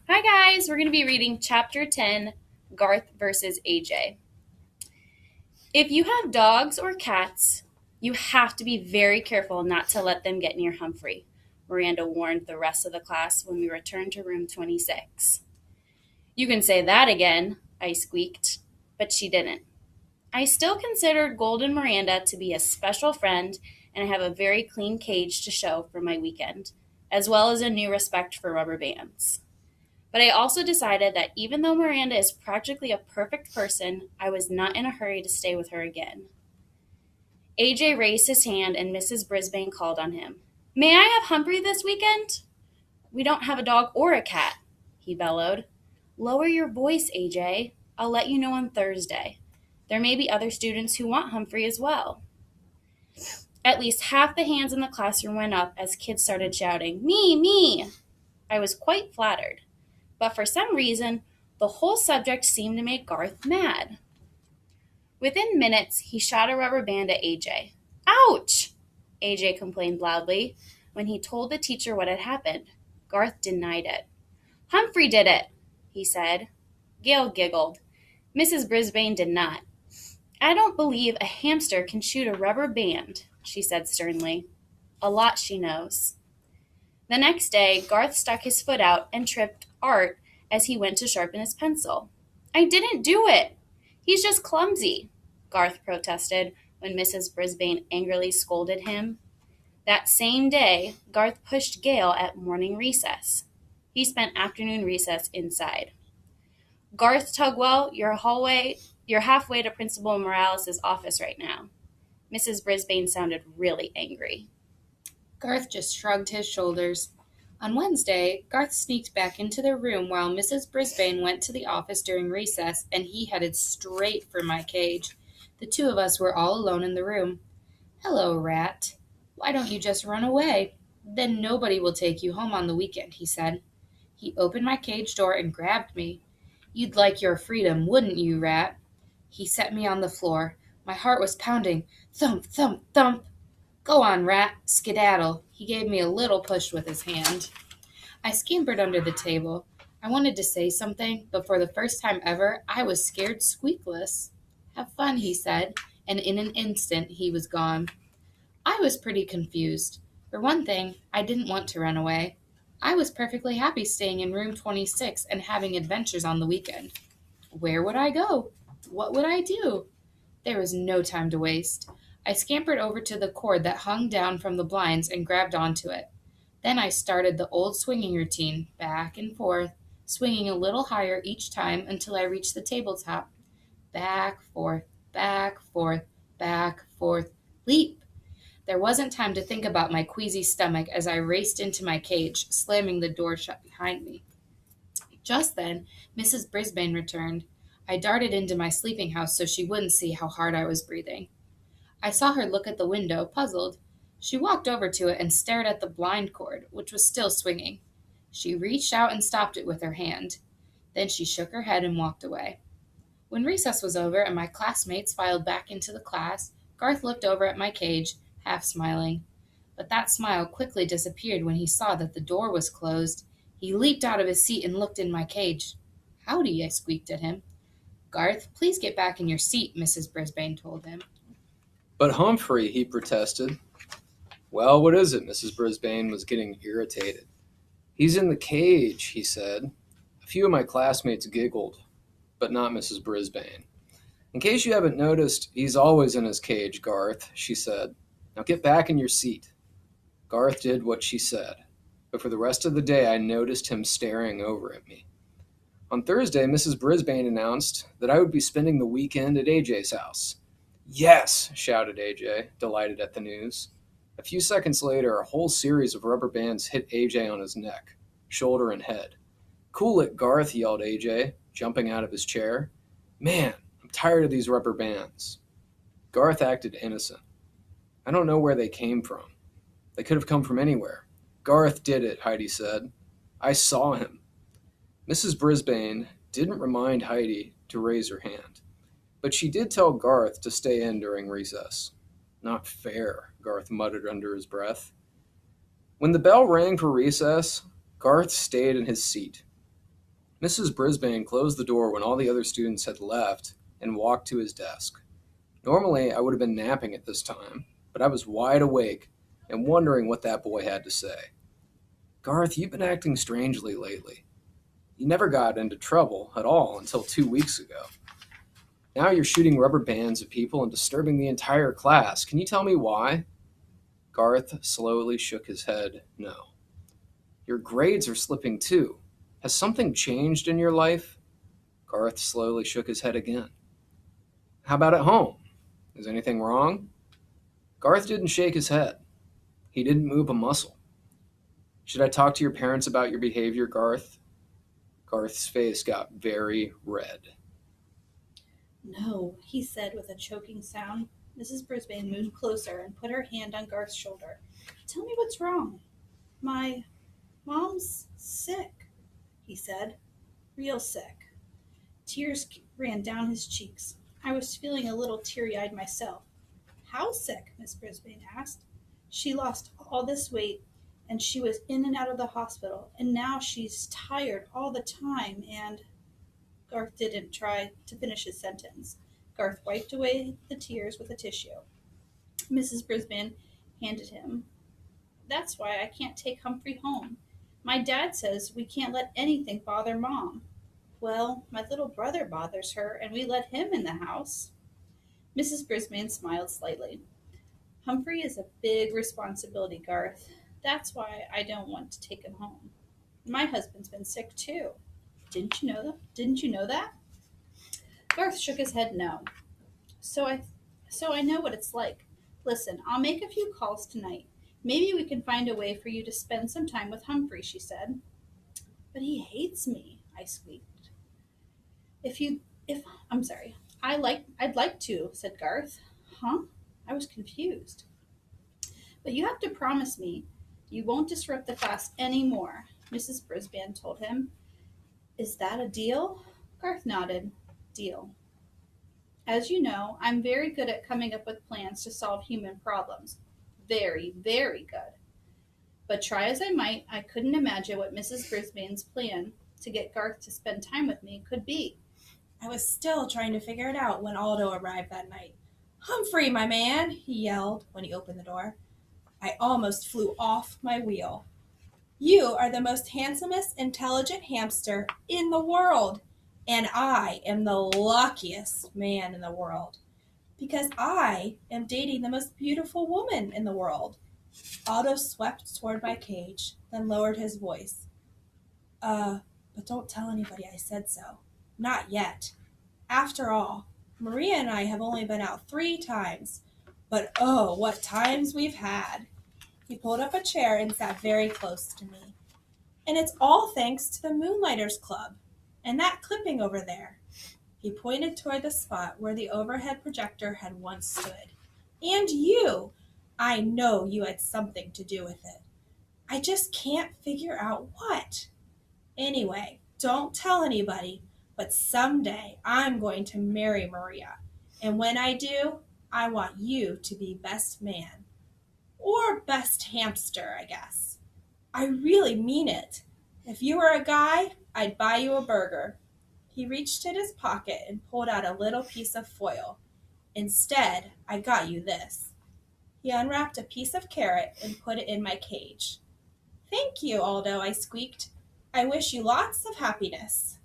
Hi guys, we're going to be reading Chapter 10, Garth versus AJ. If you have dogs or cats, you have to be very careful not to let them get near Humphrey, Miranda warned the rest of the class when we returned to room 26. You can say that again, I squeaked, but she didn't. I still considered Golden Miranda to be a special friend, and I have a very clean cage to show for my weekend, as well as a new respect for rubber bands. But I also decided that even though Miranda is practically a perfect person, I was not in a hurry to stay with her again. AJ raised his hand and Mrs. Brisbane called on him. May I have Humphrey this weekend? We don't have a dog or a cat, he bellowed. Lower your voice, AJ. I'll let you know on Thursday. There may be other students who want Humphrey as well. At least half the hands in the classroom went up as kids started shouting, Me, me! I was quite flattered. But for some reason, the whole subject seemed to make Garth mad. Within minutes, he shot a rubber band at AJ. Ouch! AJ complained loudly when he told the teacher what had happened. Garth denied it. Humphrey did it, he said. Gail giggled. Mrs. Brisbane did not. I don't believe a hamster can shoot a rubber band, she said sternly. A lot she knows. The next day, Garth stuck his foot out and tripped Art as he went to sharpen his pencil. I didn't do it. He's just clumsy, Garth protested when Mrs. Brisbane angrily scolded him. That same day, Garth pushed Gail at morning recess. He spent afternoon recess inside. Garth Tugwell, you're halfway to Principal Morales' office right now. Mrs. Brisbane sounded really angry. Garth just shrugged his shoulders. On Wednesday, Garth sneaked back into their room while Mrs. Brisbane went to the office during recess, and he headed straight for my cage. The two of us were all alone in the room. Hello, Rat. Why don't you just run away? Then nobody will take you home on the weekend, he said. He opened my cage door and grabbed me. You'd like your freedom, wouldn't you, Rat? He set me on the floor. My heart was pounding. Thump, thump, thump. Go on, Rat, skedaddle. He gave me a little push with his hand. I scampered under the table. I wanted to say something, but for the first time ever, I was scared squeakless. Have fun, he said, and in an instant he was gone. I was pretty confused. For one thing, I didn't want to run away. I was perfectly happy staying in room 26 and having adventures on the weekend. Where would I go? What would I do? There was no time to waste. I scampered over to the cord that hung down from the blinds and grabbed onto it. Then I started the old swinging routine, back and forth, swinging a little higher each time until I reached the tabletop. Back, forth, back, forth, leap! There wasn't time to think about my queasy stomach as I raced into my cage, slamming the door shut behind me. Just then, Mrs. Brisbane returned. I darted into my sleeping house so she wouldn't see how hard I was breathing. I saw her look at the window, puzzled. She walked over to it and stared at the blind cord, which was still swinging. She reached out and stopped it with her hand. Then she shook her head and walked away. When recess was over and my classmates filed back into the class, Garth looked over at my cage, half smiling. But that smile quickly disappeared when he saw that the door was closed. He leaped out of his seat and looked in my cage. Howdy, I squeaked at him. Garth, please get back in your seat, Mrs. Brisbane told him. But Humphrey, he protested. Well, what is it? Mrs. Brisbane was getting irritated. He's in the cage, he said. A few of my classmates giggled, but not Mrs. Brisbane. In case you haven't noticed, he's always in his cage, Garth, she said. Now get back in your seat. Garth did what she said, but for the rest of the day I noticed him staring over at me. On Thursday, Mrs. Brisbane announced that I would be spending the weekend at AJ's house. Yes, shouted AJ, delighted at the news. A few seconds later, a whole series of rubber bands hit AJ on his neck, shoulder, and head. Cool it, Garth, yelled AJ, jumping out of his chair. Man, I'm tired of these rubber bands. Garth acted innocent. I don't know where they came from. They could have come from anywhere. Garth did it, Heidi said. I saw him. Mrs. Brisbane didn't remind Heidi to raise her hand, but she did tell Garth to stay in during recess. Not fair, Garth muttered under his breath. When the bell rang for recess, Garth stayed in his seat. Mrs. Brisbane closed the door when all the other students had left and walked to his desk. Normally, I would have been napping at this time, but I was wide awake and wondering what that boy had to say. Garth, you've been acting strangely lately. You never got into trouble at all until 2 weeks ago. Now you're shooting rubber bands at people and disturbing the entire class. Can you tell me why? Garth slowly shook his head no. Your grades are slipping too. Has something changed in your life? Garth slowly shook his head again. How about at home? Is anything wrong? Garth didn't shake his head. He didn't move a muscle. Should I talk to your parents about your behavior, Garth? Garth's face got very red. No, he said with a choking sound. Mrs. Brisbane moved closer and put her hand on Garth's shoulder. Tell me what's wrong. My mom's sick, he said. Real sick. Tears ran down his cheeks. I was feeling a little teary-eyed myself. How sick? Miss Brisbane asked. She lost all this weight, and she was in and out of the hospital, and now she's tired all the time, and... Garth didn't try to finish his sentence. Garth wiped away the tears with a tissue. Mrs. Brisbane handed him. That's why I can't take Humphrey home. My dad says we can't let anything bother Mom. Well, my little brother bothers her, and we let him in the house. Mrs. Brisbane smiled slightly. Humphrey is a big responsibility, Garth. That's why I don't want to take him home. My husband's been sick, too. Didn't you know that? Garth shook his head no. So I know what it's like. Listen, I'll make a few calls tonight. Maybe we can find a way for you to spend some time with Humphrey, she said. But he hates me, I squeaked. I'd like to, said Garth. Huh? I was confused. But you have to promise me you won't disrupt the class anymore, Mrs. Brisbane told him. Is that a deal? Garth nodded. Deal. As you know, I'm very good at coming up with plans to solve human problems. Very, very good. But try as I might, I couldn't imagine what Mrs. Brisbane's plan to get Garth to spend time with me could be. I was still trying to figure it out when Aldo arrived that night. Humphrey, my man, he yelled when he opened the door. I almost flew off my wheel. You are the most handsomest, intelligent hamster in the world, and I am the luckiest man in the world, because I am dating the most beautiful woman in the world. Aldo swept toward my cage, then lowered his voice. But don't tell anybody I said so. Not yet. After all, Maria and I have only been out 3 times, but oh, what times we've had. He pulled up a chair and sat very close to me. And it's all thanks to the Moonlighters Club and that clipping over there. He pointed toward the spot where the overhead projector had once stood. And you! I know you had something to do with it. I just can't figure out what. Anyway, don't tell anybody, but someday I'm going to marry Maria. And when I do, I want you to be best man. Or best hamster, I guess. I really mean it. If you were a guy, I'd buy you a burger. He reached in his pocket and pulled out a little piece of foil. Instead, I got you this. He unwrapped a piece of carrot and put it in my cage. Thank you, Aldo, I squeaked. I wish you lots of happiness.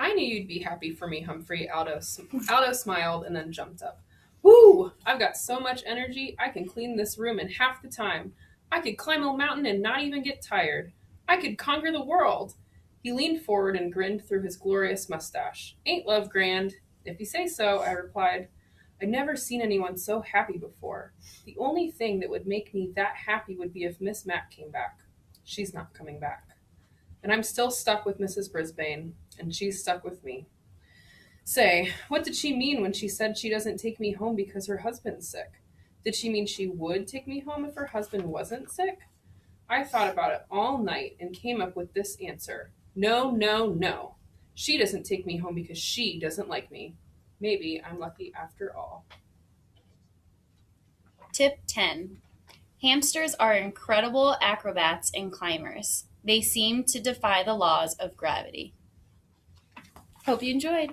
I knew you'd be happy for me, Humphrey. Aldo smiled and then jumped up. Woo! I've got so much energy, I can clean this room in half the time. I could climb a mountain and not even get tired. I could conquer the world. He leaned forward and grinned through his glorious mustache. Ain't love grand? If you say so, I replied. I'd never seen anyone so happy before. The only thing that would make me that happy would be if Miss Mac came back. She's not coming back. And I'm still stuck with Mrs. Brisbane, and she's stuck with me. Say, what did she mean when she said she doesn't take me home because her husband's sick? Did she mean she would take me home if her husband wasn't sick? I thought about it all night and came up with this answer. No, no, no. She doesn't take me home because she doesn't like me. Maybe I'm lucky after all. Tip 10. Hamsters are incredible acrobats and climbers. They seem to defy the laws of gravity. Hope you enjoyed.